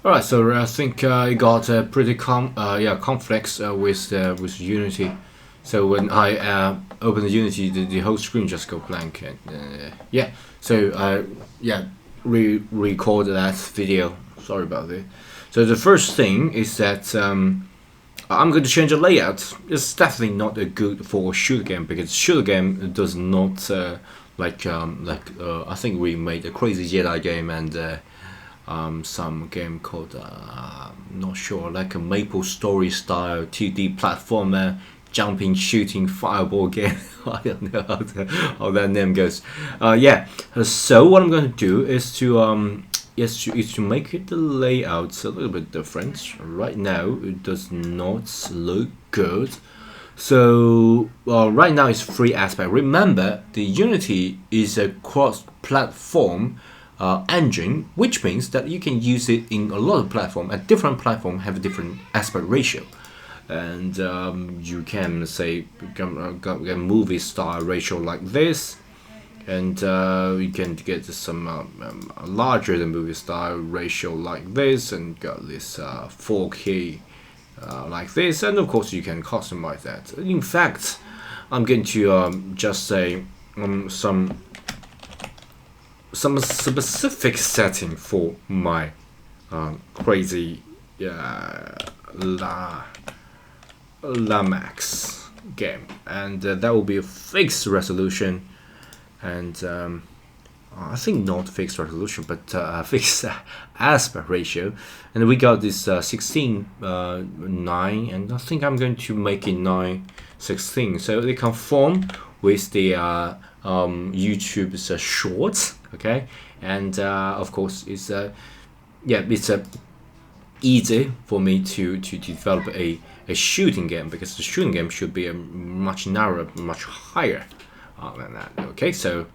Alright, so I think it got pretty complex with Unity. So when I open the Unity, the whole screen just go blank. And yeah, so I record that video. Sorry about it. So the first thing is that I'm going to change the layout. It's definitely not a good for a shooter game, because shooter game does not I think we made a Crazy Jedi game and some game called not sure, like a Maple Story style 2D platformer, jumping, shooting, fireball game. I don't know how that name goes. Yeah. So what I'm going to do is to make it the layout a little bit different. Right now it does not look good. So right now it's free aspect. Remember, the Unity is a cross-platform engine, which means that you can use it in a lot of platforms. And different platforms have a different aspect ratio, and you can say get a movie style ratio like this, and you can get some larger than movie style ratio like this, and got this 4K like this, and of course you can customize that. In fact, I'm going to just say some specific setting for my crazy Lamax game, and that will be a fixed resolution, and I think not fixed resolution, but fixed aspect ratio. And we got this 16:9, and I think I'm going to make it 9:16, so they conform with the YouTube's shorts. Okay, and of course it's easy for me to develop a shooting game, because the shooting game should be a much narrower, much higher than that. Okay, so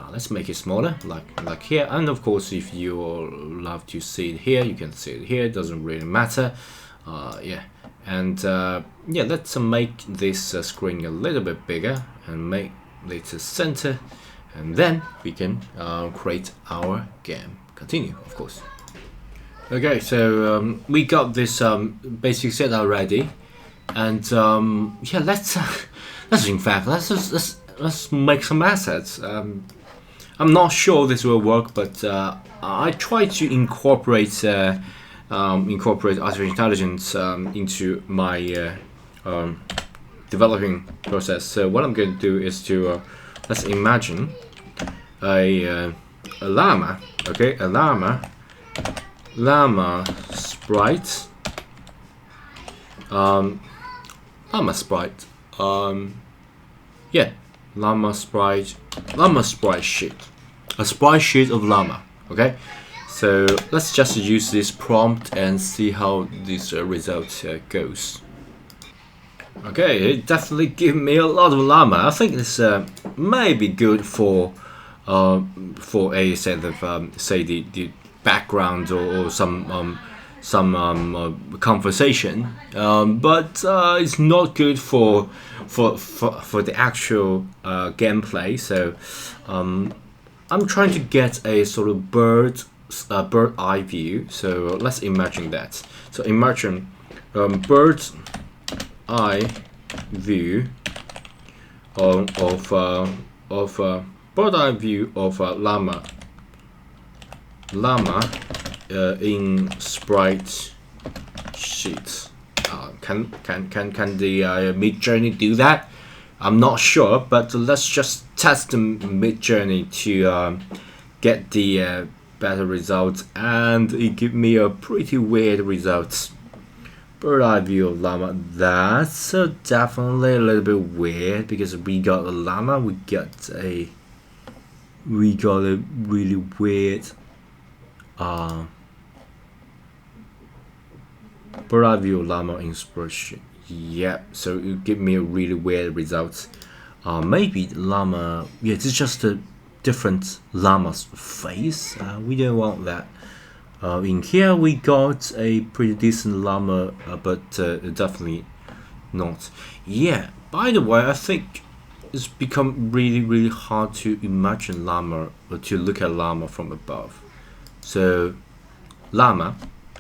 let's make it smaller, like here. And of course, if you love to see it here, you can see it here. It doesn't really matter. Yeah, and yeah, let's make this screen a little bit bigger and make it center, and then we can create our game. Continue, of course. Okay, so we got this basic setup ready, and yeah, let's make some assets. I'm not sure this will work, but I try to incorporate artificial intelligence into my developing process. So what I'm going to do is to let's imagine a llama. Okay, a llama sprite. Llama sprite. Yeah, llama sprite sheet. A sprite sheet of llama. Okay, so let's just use this prompt and see how this result goes. Okay, it definitely gave me a lot of llama. I think this may be good for a set of say the background or some conversation, but it's not good for the actual gameplay. So I'm trying to get a sort of bird eye view. So let's imagine that. So imagine bird's eye view of bird eye view of llama in sprite sheet. Can the Midjourney do that? I'm not sure, but let's just test the Midjourney to get the better results, and it give me a pretty weird result. Bird eye view of llama. That's definitely a little bit weird, because we got a llama, we got a really weird bird eye view of llama in spreadsheet. Yeah, so it give me a really weird result. Maybe the llama, yeah, it's just a different llama's face. We don't want that. In here we got a pretty decent llama, but definitely not. Yeah, by the way, I think it's become really hard to imagine llama, or to look at llama from above. So llama,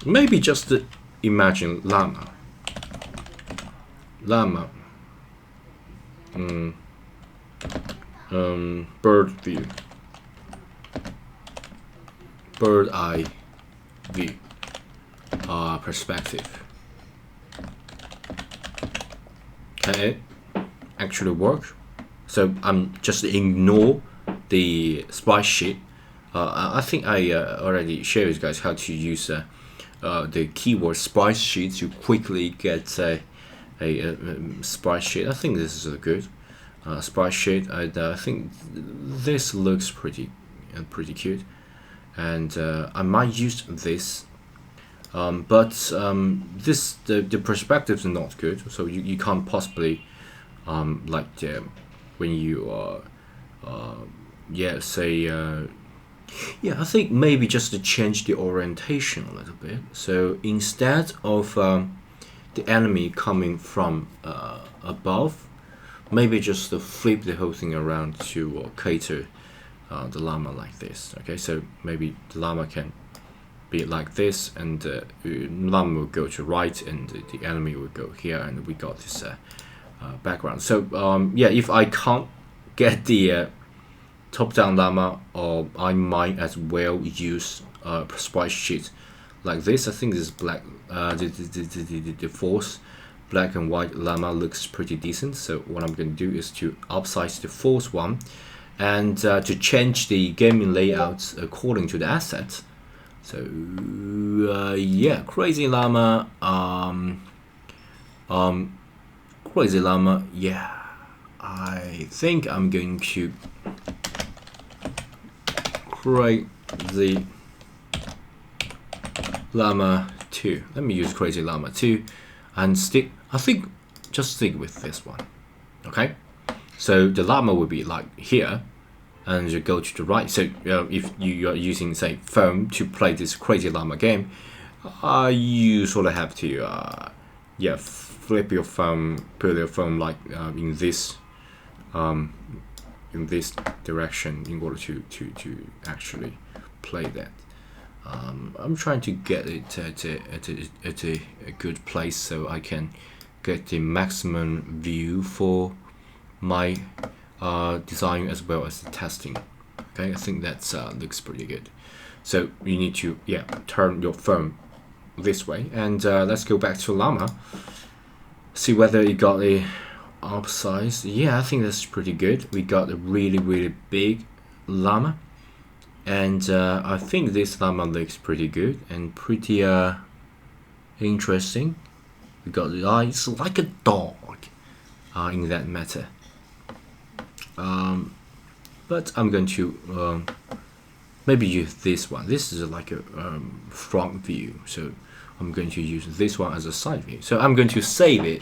maybe just imagine llama. Bird view, bird eye view, perspective. Can it actually work? So I'm just ignore the sprite sheet. I think I already showed you guys how to use the keyword sprite sheet to quickly get a sprite sheet. I think this is a good sprite sheet. I think this looks pretty cute, and I might use this. But this the perspectives are not good, so you can't possibly like when you I think maybe just to change the orientation a little bit. So instead of the enemy coming from above, maybe just to flip the whole thing around to cater the llama like this. Okay, so maybe the llama can be like this, and llama will go to right, and the enemy will go here, and we got this background. So yeah, if I can't get the top-down llama, or I might as well use a sprite sheet like this. I think this black, the false black and white llama looks pretty decent. So what I'm going to do is to upsize the false one, and to change the gaming layout according to the asset. So yeah, crazy llama, crazy llama. Yeah, I think I'm going to crazy llama 2. Let me use crazy llama 2 and I think just stick with this one. Okay, so the llama will be like here, and you go to the right. So if you are using, say, phone to play this crazy llama game, you sort of have to flip your phone, put your phone like in this direction in order to actually play that. I'm trying to get it at a good place so I can get the maximum view for my design as well as the testing. Okay, I think that looks pretty good. So you need to turn your phone this way, and let's go back to llama, see whether it got a upsize. Yeah, I think that's pretty good. We got a really big llama, and I think this llama looks pretty good and pretty interesting. We got the eyes like a dog in that matter. But I'm going to maybe use this one. This is like a front view, so I'm going to use this one as a side view. So I'm going to save it.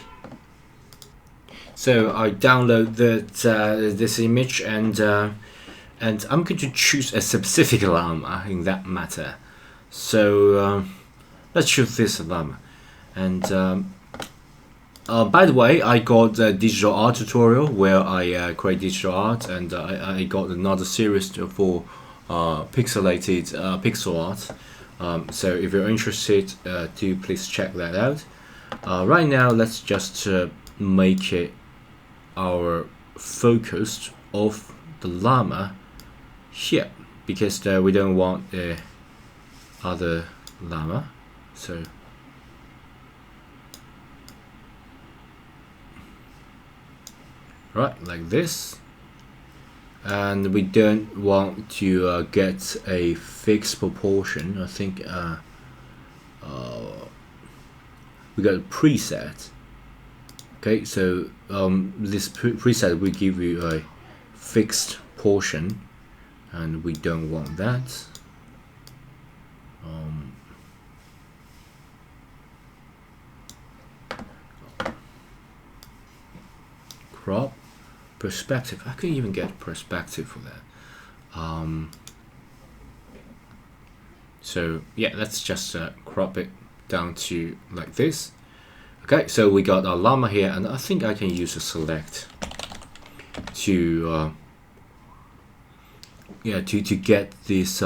So I download this image, and I'm going to choose a specific llama in that matter. So let's choose this llama. And by the way, I got a digital art tutorial where I create digital art, and I got another series for pixelated pixel art. So if you're interested, do please check that out. Right now, let's just make it our focus of the llama here, because we don't want the other llama. So right, like this, and we don't want to get a fixed proportion. I think we got a preset. Okay, so this preset will give you a fixed portion, and we don't want that. Crop perspective. I could even get perspective for that. So yeah, let's just crop it down to like this. Okay, so we got our llama here, and I think I can use a select to to get this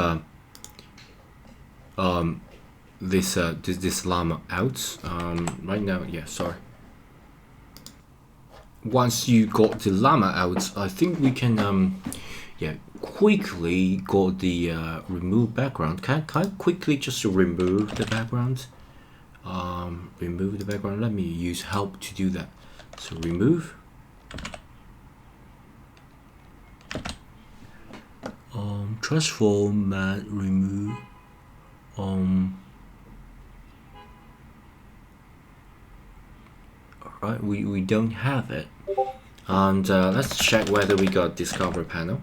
this llama out right now. Yeah, sorry. Once you got the llama out, I think we can yeah, quickly got the remove background. Can I quickly just remove the background? Remove the background. Let me use help to do that. So remove. Transform, remove. Alright, we don't have it. And let's check whether we got discover panel.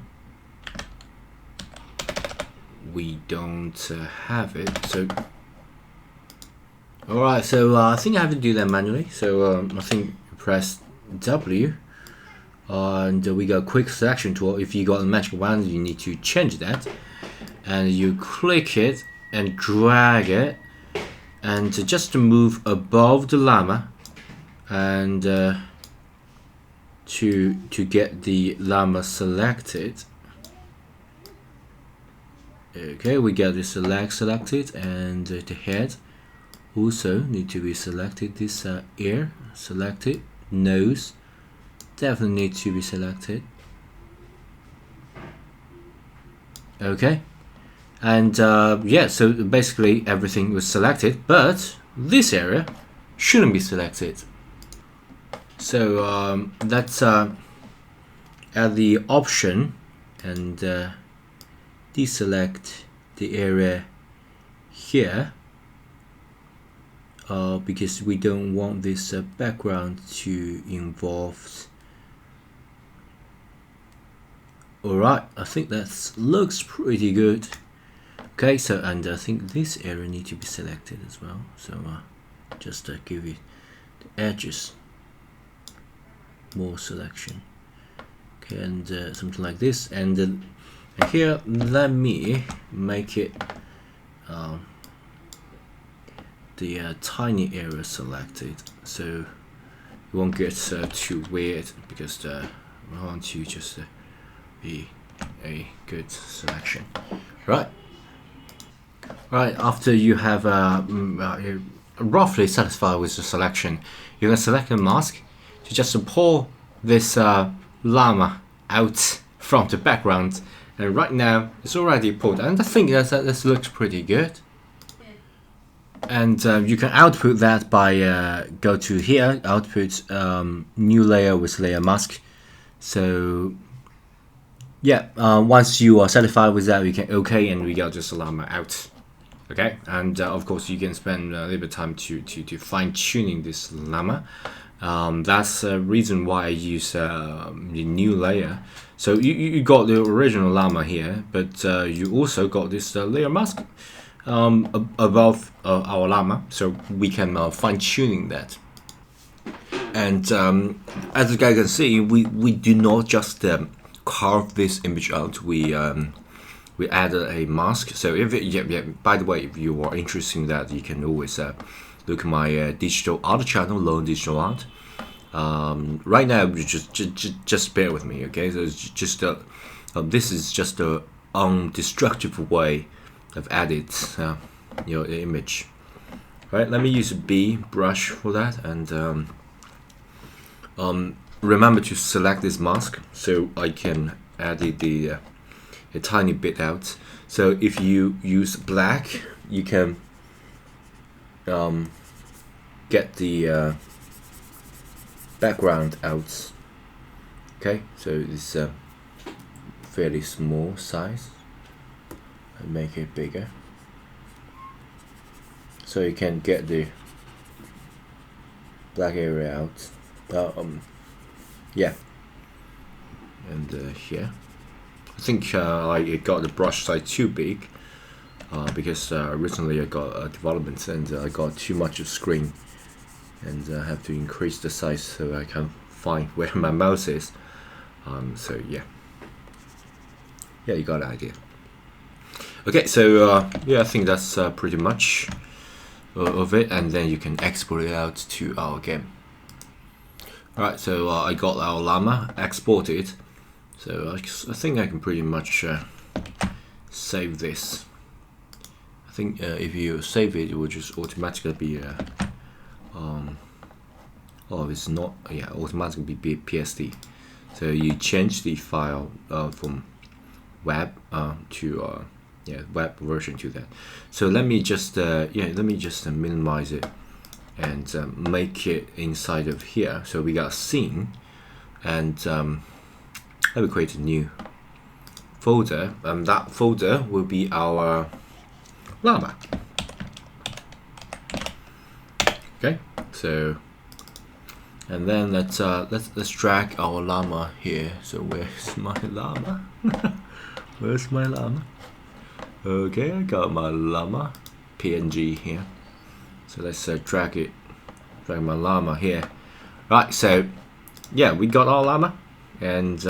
We don't have it. So alright, so I think I have to do that manually. So I think press W. And we got quick selection tool. If you got a magic wand, you need to change that, and you click it and drag it, and just to move above the llama, and to get the llama selected. Okay, we got the selected, and the head also need to be selected. This ear selected, nose definitely need to be selected. Okay, and yeah, so basically everything was selected, but this area shouldn't be selected. So let's add the option and deselect the area here, because we don't want this background to involve. Alright, I think that looks pretty good. Okay, so and I think this area need to be selected as well. So just give it the edges more selection. Okay, and something like this. And here, let me make it the tiny area selected, so it won't get too weird, because I want to just be a good selection. Right, after you have roughly satisfied with the selection, you can select a mask to just pull this llama out from the background, and right now it's already pulled, and I think that looks pretty good. And you can output that by go to here, output new layer with layer mask. So yeah, once you are satisfied with that, we can OK, and we got this llama out. Okay, and of course you can spend a little bit of time to fine tuning this llama. That's the reason why I use the new layer. So you got the original llama here, but you also got this layer mask above our llama, so we can fine tuning that. And as you guys can see, we do not just carve this image out. We added a mask. So if it, by the way, if you are interested in that, you can always look at my digital art channel, Learn Digital Art. Right now, just bear with me, okay? So it's just this is just a undestructive way of edit your image. Right, let me use a B brush for that, and remember to select this mask so I can edit a tiny bit out. So if you use black, you can get the background out. Okay, so it's a fairly small size. I make it bigger so you can get the black area out. Yeah, and here I think I got the brush size too big because recently I got a development and I got too much of screen, and I have to increase the size so I can find where my mouse is. So yeah, you got an idea. Okay, so yeah, I think that's pretty much of it, and then you can export it out to our game. Alright, so I got our llama exported, so I think I can pretty much save this I think if you save it, it will just automatically be oh, it's not, yeah, automatically be PSD. So you change the file from web to yeah, web version to that. So let me just minimize it and make it inside of here. So we got scene, and let me create a new folder, and that folder will be our llama. Okay, so and then let's drag our llama here. So where's my llama? Where's my llama? Okay, I got my llama PNG here. So let's drag my llama here. Right, so yeah, we got our llama, and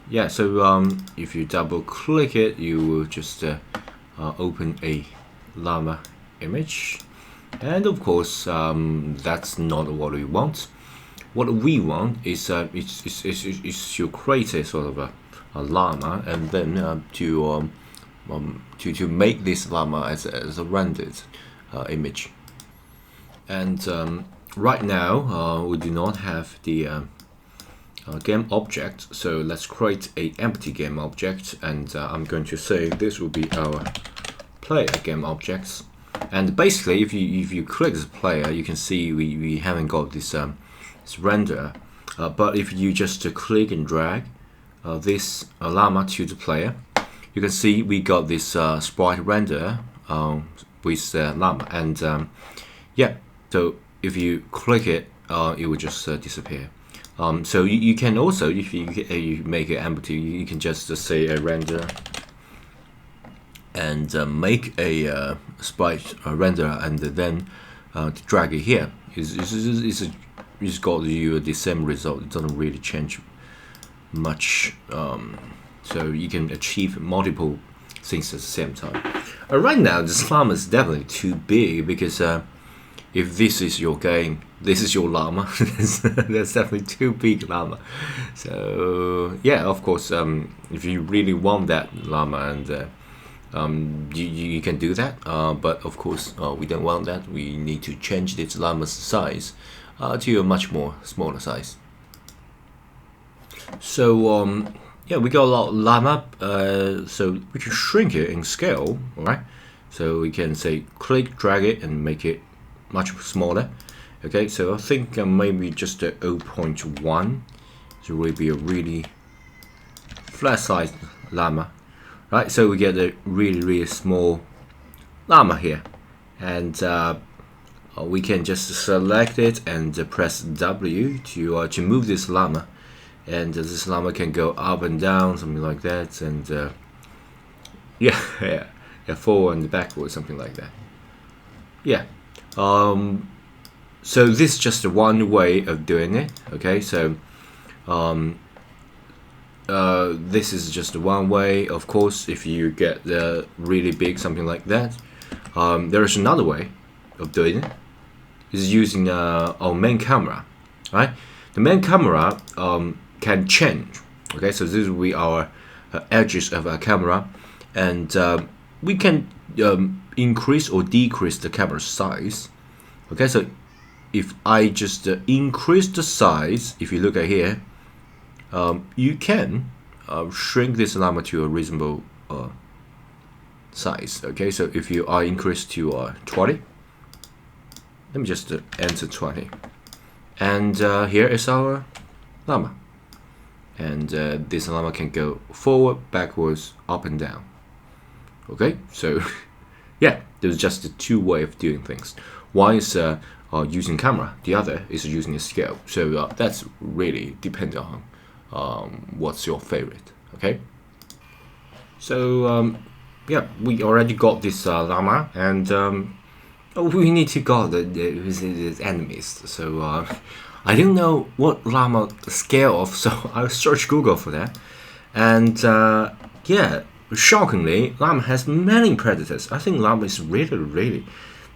yeah, so if you double click it, you will just open a llama image, and of course that's not what we want. What we want is to create a sort of a llama, and then to make this llama as a rendered image. And right now we do not have the game object, so let's create a empty game object, and I'm going to say this will be our player game objects. And basically, if you click this player, you can see we haven't got this render, but if you just click and drag this llama to the player, you can see we got this sprite render with llama, and yeah, so if you click it, it will just disappear. So you can also, if you make it empty, you can just say a render and make a sprite render, and then drag it here. It's got you the same result. It doesn't really change much. So you can achieve multiple things at the same time. Right now, this llama is definitely too big, because if this is your game, this is your llama, that's definitely too big llama. So yeah, of course, if you really want that llama, and you can do that, but of course we don't want that. We need to change this llama's size to a much more smaller size. So yeah, we got a lot of llama, so we can shrink it in scale, right? So we can say click, drag it, and make it much smaller. Okay, so I think maybe just a 0.1, so it will be a really flat sized llama, right? So we get a really small llama here, and we can just select it and press W to move this llama, and this llama can go up and down, something like that, and yeah, forward and backward, something like that. Yeah. So this is just one way of doing it. Okay, so this is just one way. Of course, if you get really big, something like that, there is another way of doing it. Is using our main camera, right? The main camera can change. Okay, so this will be our edges of our camera, and we can increase or decrease the camera size. Okay, so if I just increase the size, if you look at here, you can shrink this llama to a reasonable size. Okay, so if you are increased to 20, let me just enter 20, and here is our llama, and this llama can go forward, backwards, up and down. Okay, so yeah, there's just the two way of doing things. One is using camera, the other is using a scale. So that's really dependent on what's your favorite. Okay, so yeah, we already got this llama, and we need to go the enemies. So I didn't know what llama scale of, so I searched Google for that, and yeah, shockingly, llama has many predators. I think llama is really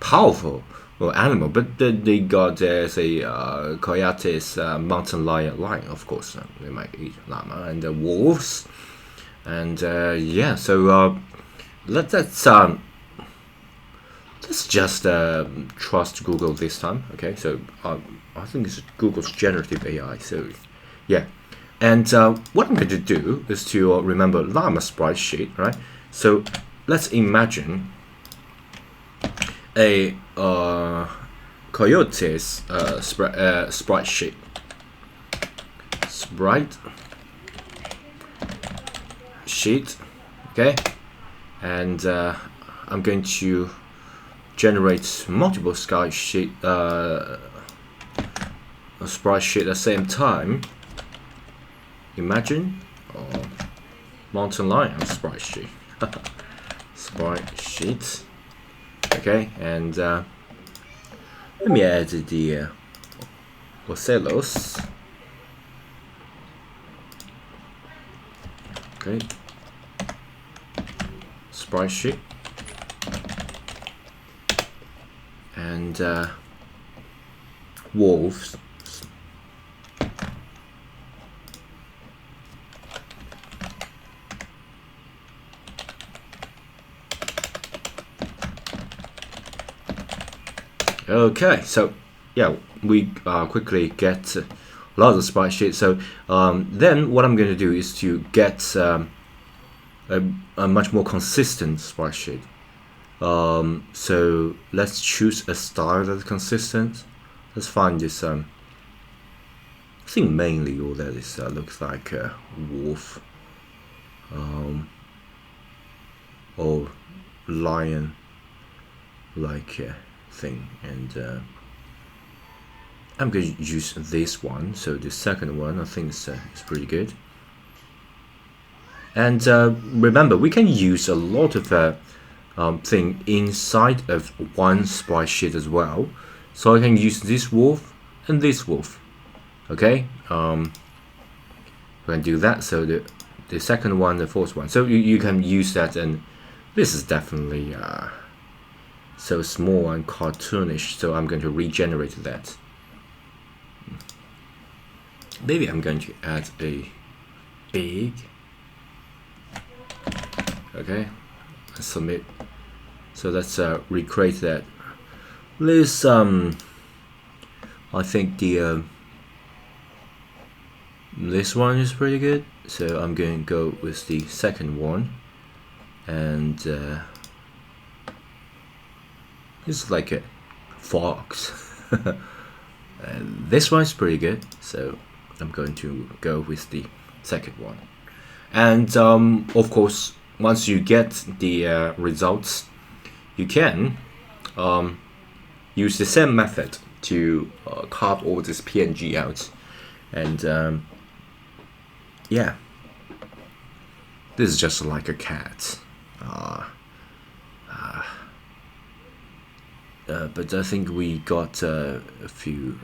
powerful animal, but they got say coyotes, mountain lion, of course, they might eat llama, and wolves, and yeah. So let's let's just trust Google this time. Okay, so I think it's Google's generative AI. So yeah, and what I'm going to do is to remember Llama sprite sheet, right? So let's imagine a coyote's sprite sheet. Sprite sheet, okay, and I'm going to generate multiple sprite sheet at the same time. Imagine mountain lion sprite sheet. Sprite sheet, okay, and let me add the Ocelos. Okay, sprite sheet, and wolves. Okay, so yeah, we quickly get a lot of sprite sheet. So then what I'm going to do is to get a much more consistent sprite sheet. So let's choose a style that's consistent. Let's find this. I think mainly all that is looks like a wolf or lion like thing, and I'm going to use this one. So the second one I think is pretty good. And remember, we can use a lot of thing inside of one sprite sheet as well. So I can use this wolf and this wolf. Okay, we can do that. So the second one, the fourth one. So you can use that, and this is definitely so small and cartoonish. So I'm going to regenerate that. Maybe I'm going to add a big. Okay, submit. So let's recreate that. This I think the this one is pretty good. So I'm going to go with the second one, and it's like a fox. And this one's pretty good. So I'm going to go with the second one. And of course, once you get the results, you can use the same method to carve all this PNG out. And yeah, this is just like a cat. But I think we got a few.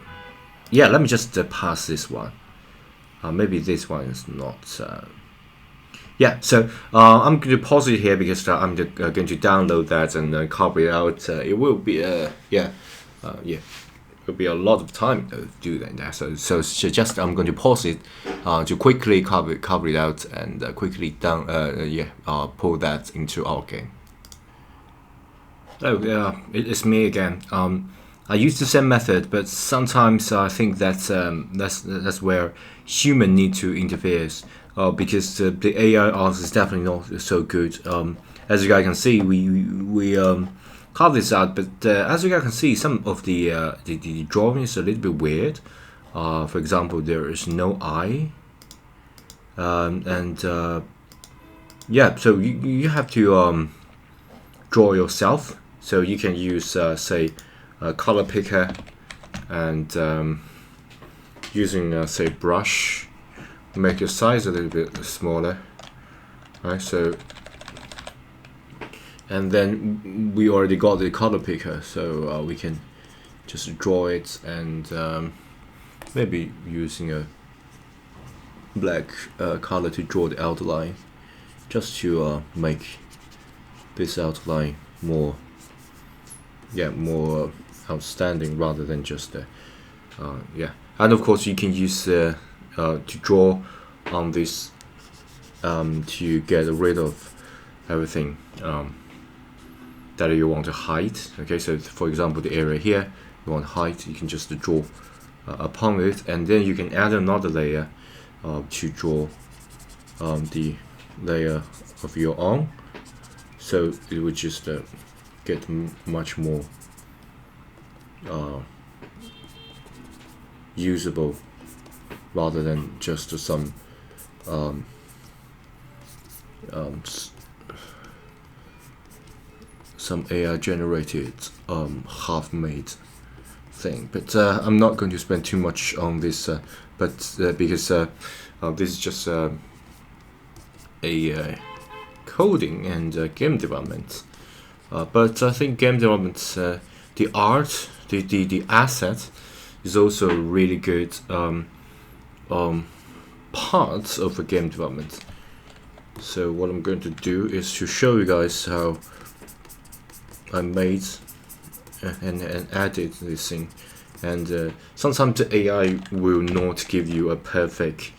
Yeah, let me just pass this one. Maybe this one is not. Yeah, so I'm going to pause it here because I'm going to download that and copy it out. It will be it will be a lot of time to do that. So just I'm going to pause it to quickly cover it out and quickly pull that into our game. Oh yeah, it's me again. I use the same method, but sometimes I think that's where human need to interfere. Because the AI art is definitely not so good. As you guys can see, we carve this out, but as you guys can see, some of the drawing is a little bit weird. For example, there is no eye, yeah. So you have to draw yourself. So you can use say a color picker and using say brush. Make your size a little bit smaller, right? So, and then we already got the color picker, so we can just draw it and maybe using a black color to draw the outline, just to make this outline more outstanding rather than just yeah. And of course you can use to draw on this to get rid of everything that you want to hide. Okay, so for example, the area here you want to hide, you can just draw upon it, and then you can add another layer to draw the layer of your own, so it would just get much more usable rather than just some AI generated half-made thing. But I'm not going to spend too much on this, because this is just a coding and game development. But I think game development, the art, the asset is also a really good part of the game development. So what I'm going to do is to show you guys how I made and added this thing. And sometimes the AI will not give you a perfect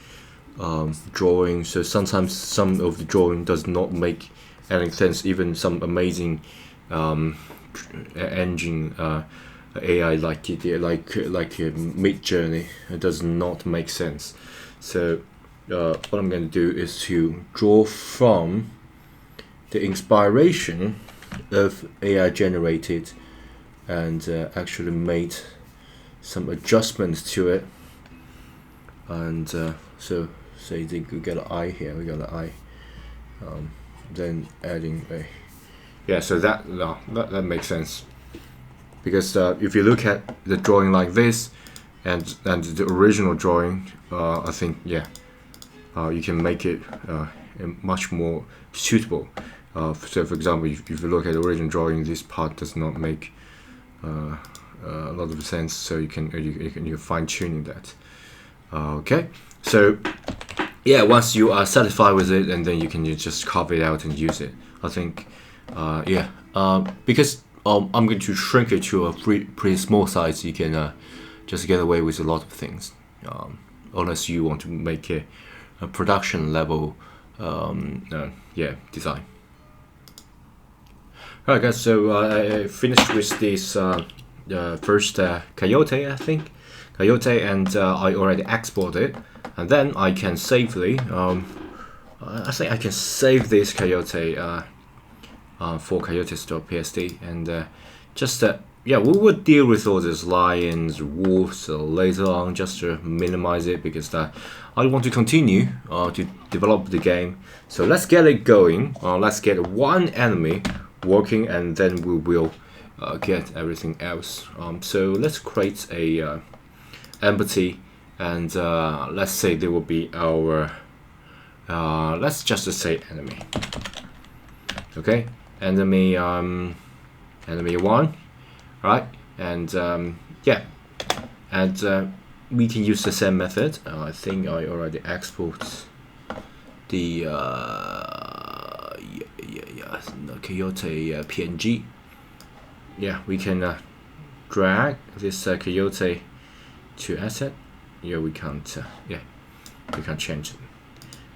drawing, so sometimes some of the drawing does not make any sense. Even some amazing engine AI like Midjourney, it does not make sense. So what I'm going to do is to draw from the inspiration of AI generated and actually made some adjustments to it. And so you think we got an eye here, we got an eye, then adding a, yeah, so that makes sense, because if you look at the drawing like this and the original drawing, I think, yeah, you can make it much more suitable. So for example, if you look at the original drawing, this part does not make a lot of sense, so you're fine-tuning that. Okay, so yeah, once you are satisfied with it, and then you can just copy it out and use it. I think because I'm going to shrink it to a pretty small size, you can just get away with a lot of things, unless you want to make a production level design. Alright guys, so I finished with this first Coyote, I think. Coyote, and I already exported it, and then I can safely I think I can save this Coyote for coyotes.psd, and just yeah, we would deal with all these lions, wolves later on, just to minimize it, because I want to continue to develop the game. So let's get it going. Let's get one enemy working, and then we will get everything else. So let's create a empathy, and let's say there will be our let's just say enemy. Okay, enemy enemy 1, right? And yeah, and we can use the same method. I think I already export the Coyote PNG. Yeah, we can drag this Coyote to asset. Yeah, we can't. Yeah, we can't change it.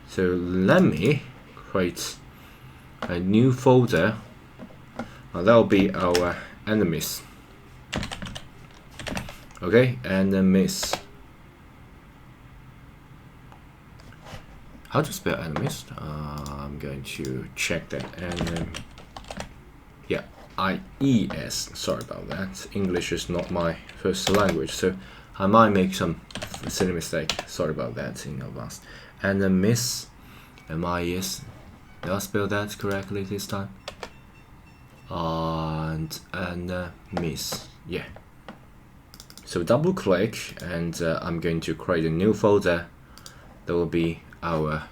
So let me create a new folder. That will be our enemies. Okay, enemies. How to spell enemies? I'm going to check that. And yeah, IES. Sorry about that. English is not my first language, so I might make some silly mistake. Sorry about that in advance. Enemies, MIS. Did I spell that correctly this time? And enemies. Yeah. So double click, and I'm going to create a new folder. That will be our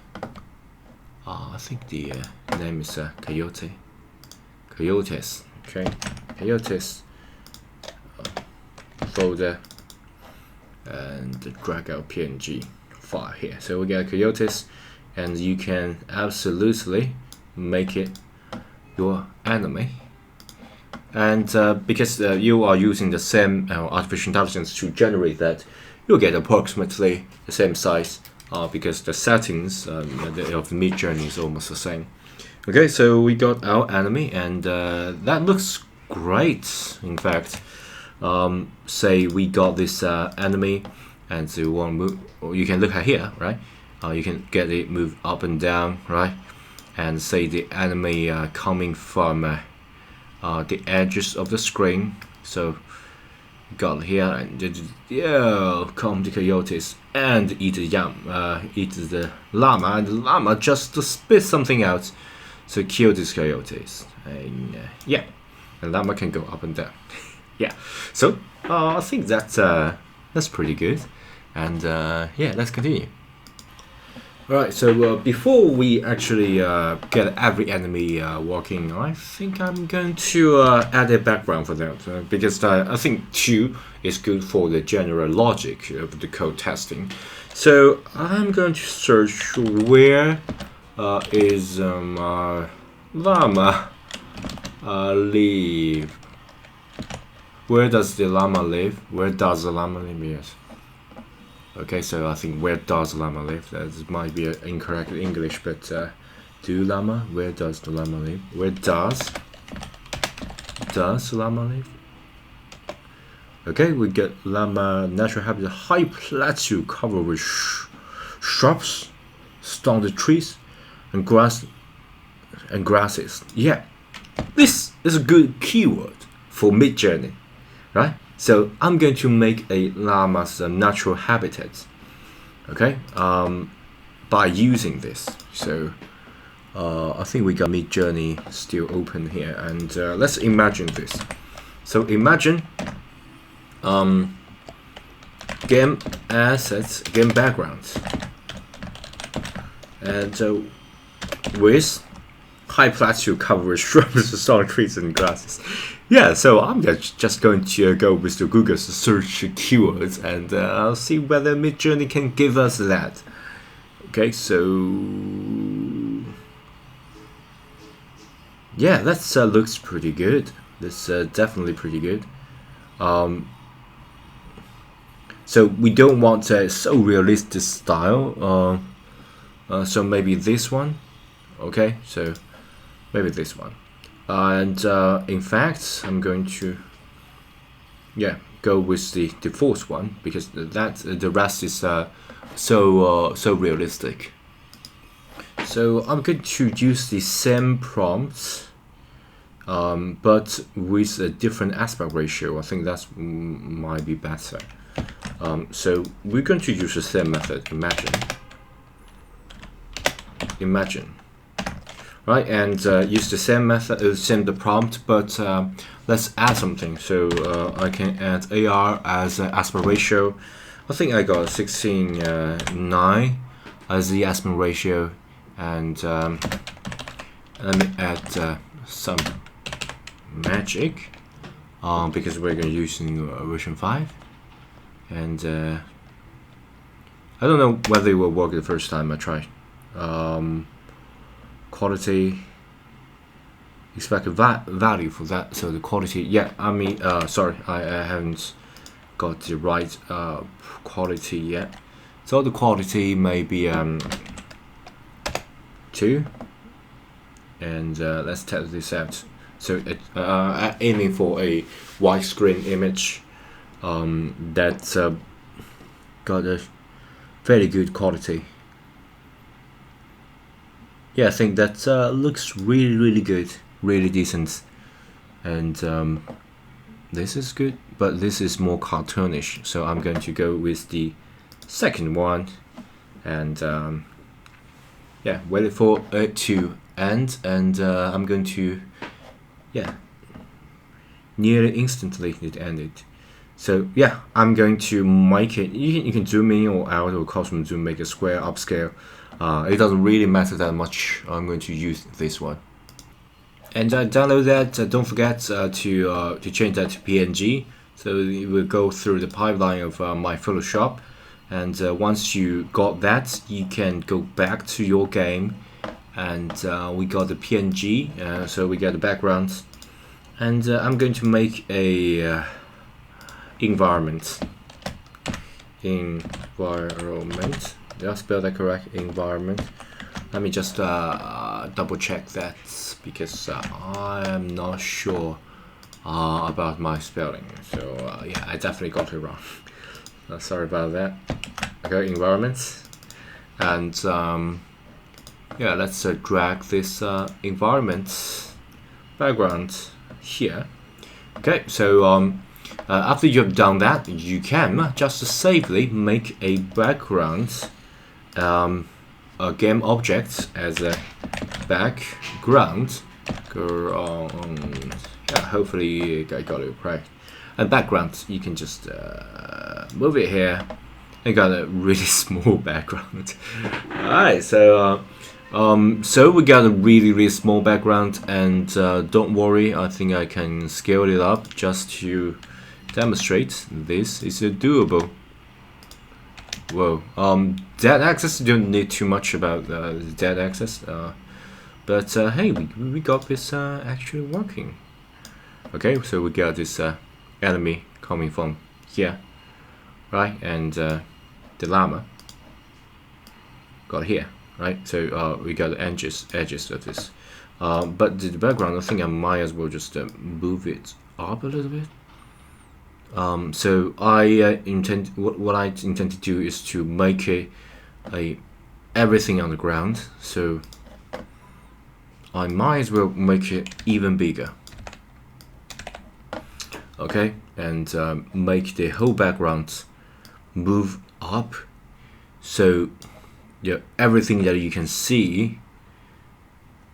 I think the name is Coyote. Coyotes. Okay, Coyotes folder, and drag our PNG file here. So we get Coyotes, and you can absolutely make it your enemy. And because you are using the same artificial intelligence to generate that, you'll get approximately the same size, because the settings of Midjourney is almost the same. Okay, so we got our enemy, and that looks great. In fact, say we got this enemy, and so you want to move, or you can look at here, right? You can get it move up and down, right? And say the enemy coming from the edges of the screen. So got here, and yeah, come the coyotes and eat the eat the llama, and the llama just to spit something out. So kill these coyotes, and yeah, the llama can go up and down. Yeah, so I think that's pretty good, and yeah, let's continue. Alright, so before we actually get every enemy working, I think I'm going to add a background for that, because I think 2 is good for the general logic of the code testing. So I'm going to search where is llama live. Where does the llama live? Where does the llama live? Yes. Okay, so I think where does llama live? That might be incorrect in English, but do llama? Where does the llama live? Where does llama live? Okay, we get llama natural habitat, high plateau covered with shrubs, stunted trees, and grasses. Yeah, this is a good keyword for Midjourney, right? So I'm going to make a llama's natural habitat, okay, by using this. So I think we got Midjourney still open here, and let's imagine this. So imagine game assets, game backgrounds, and with high plateau covered shrubs, stone trees, and grasses. Yeah, so I'm just going to go with the Google search keywords, and I'll see whether Midjourney can give us that. Okay, so yeah, that looks pretty good. That's definitely pretty good. So we don't want a so realistic style. So maybe this one. Okay, so maybe this one. And in fact, I'm going to go with the default one, because the rest is so realistic. So I'm going to use the same prompts, but with a different aspect ratio. I think that might be better. So we're going to use the same method. Imagine. Right, and use the same method, same the prompt, but let's add something. So I can add AR as an aspect ratio. I think I got 16:9 as the aspect ratio, and let me add some magic because we're going to use in version 5, and I don't know whether it will work the first time I try. Quality, expected value for that. So the quality, yeah, I mean, sorry, I haven't got the right quality yet. So the quality may be 2, and let's test this out. So aiming for a widescreen image that's got a very good quality. Yeah, I think that looks really good, really decent, and this is good, but this is more cartoonish, so I'm going to go with the second one, and yeah, wait for it to end, and I'm going to, yeah, nearly instantly it ended. So yeah, I'm going to make it. You can zoom in or out, or custom zoom, make a square, upscale. It doesn't really matter that much. I'm going to use this one, and download that. Don't forget to change that to PNG. So it will go through the pipeline of my Photoshop, and once you got that, you can go back to your game, and we got the PNG. So we got the background, and I'm going to make a environment. Did I spell that correct? Environment. Let me just double check that, because I am not sure about my spelling. So yeah, I definitely got it wrong. Sorry about that. Okay, environments, and yeah, let's drag this environment background here. Okay, so after you have done that, you can just safely make a background, a game object as a background. Yeah, hopefully I got it right. And background, you can just move it here. I got a really small background. Alright, so so we got a really small background, and don't worry, I think I can scale it up just to demonstrate this is doable. Whoa, dead access, don't need too much about the dead access, but hey, we got this actually working. Okay, so we got this enemy coming from here, right, and the llama got here, right? So we got the edges of this, but the background, I think I might as well just move it up a little bit. So I what I intend to do is to make everything on the ground. So I might as well make it even bigger. Okay, and make the whole background move up. So yeah, everything that you can see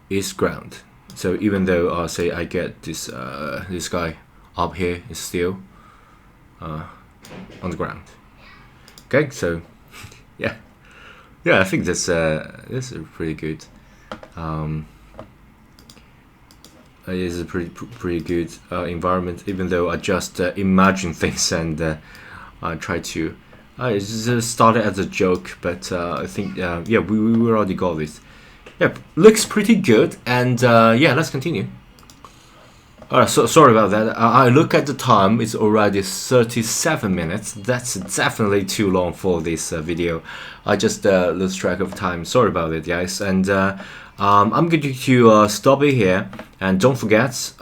is ground. So even though say I get this this guy up here is still on the ground. Okay, so yeah, I think this is pretty good. It is a pretty good environment, even though I just imagine things and I try to. It just started as a joke, but I think yeah, we already got this. Yep, looks pretty good, and yeah, let's continue. Alright, so sorry about that. I look at the time; it's already 37 minutes. That's definitely too long for this video. I just lose track of time. Sorry about it, guys. And I'm going to stop it here. And don't forget,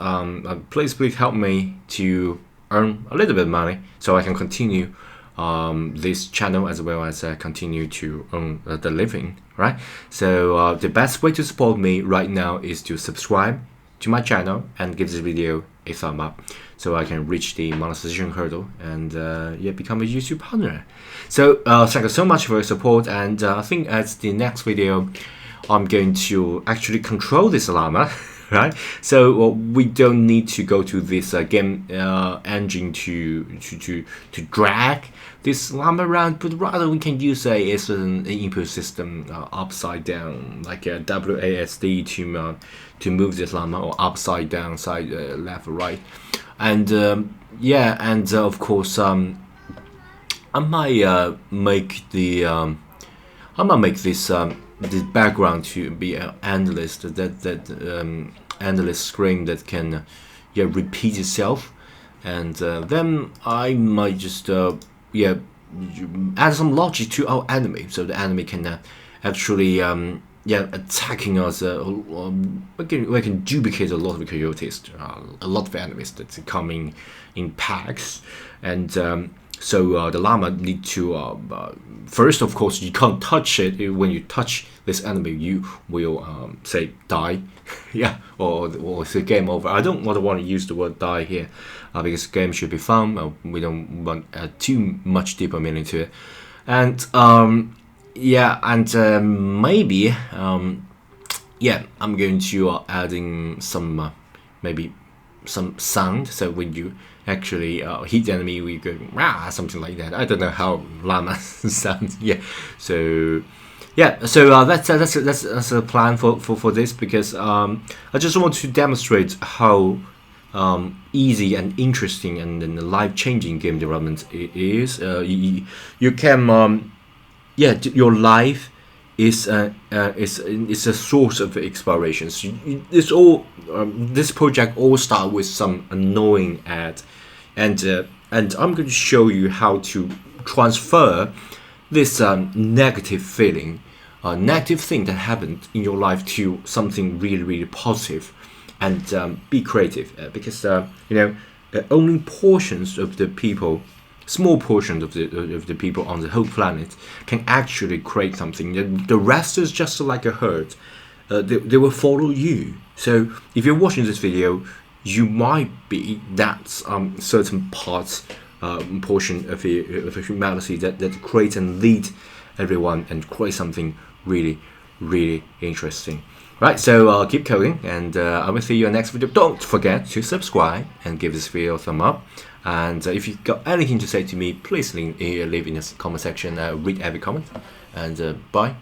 please help me to earn a little bit of money so I can continue this channel, as well as continue to earn the living. Right. So the best way to support me right now is to subscribe to my channel and give this video a thumb up, so I can reach the monetization hurdle and yeah, become a YouTube partner. So thank you so much for your support, and I think as the next video I'm going to actually control this llama. Right, so we don't need to go to this game engine to drag this llama around, but rather we can use an input system upside down, like a WASD to move this llama, or upside down, side left or right, and yeah, and of course I might make the the background to be endless, endless screen that can yeah, repeat itself, and then I might just yeah, add some logic to our enemy, so the enemy can actually yeah, attacking us. We can duplicate a lot of coyotes, a lot of enemies that are coming in packs, and so the llama need to first, of course, you can't touch it. When you touch this enemy, you will say die, yeah, or say game over. I don't want to use the word die here, because the game should be fun. We don't want too much deeper meaning to it, and yeah, and maybe yeah, I'm going to adding some maybe some sound, so when you actually hit the enemy, we go rah, something like that. I don't know how llama sounds. Yeah, so yeah, so that's a plan for this, because I just want to demonstrate how easy and interesting and life-changing game development is. You can yeah, your life is a source of explorations. It's all this project all start with some annoying ad, and I'm going to show you how to transfer this negative feeling negative thing that happened in your life to something really, really positive, and be creative, because only portions of the people, small portions of the people on the whole planet can actually create something. The rest is just like a herd. They will follow you. So if you're watching this video, you might be that certain portion of humanity that create and lead everyone and create something really, really interesting. Right, so keep coding, and I will see you in the next video. Don't forget to subscribe and give this video a thumb up. And if you've got anything to say to me, please leave in the comment section. Read every comment. And bye.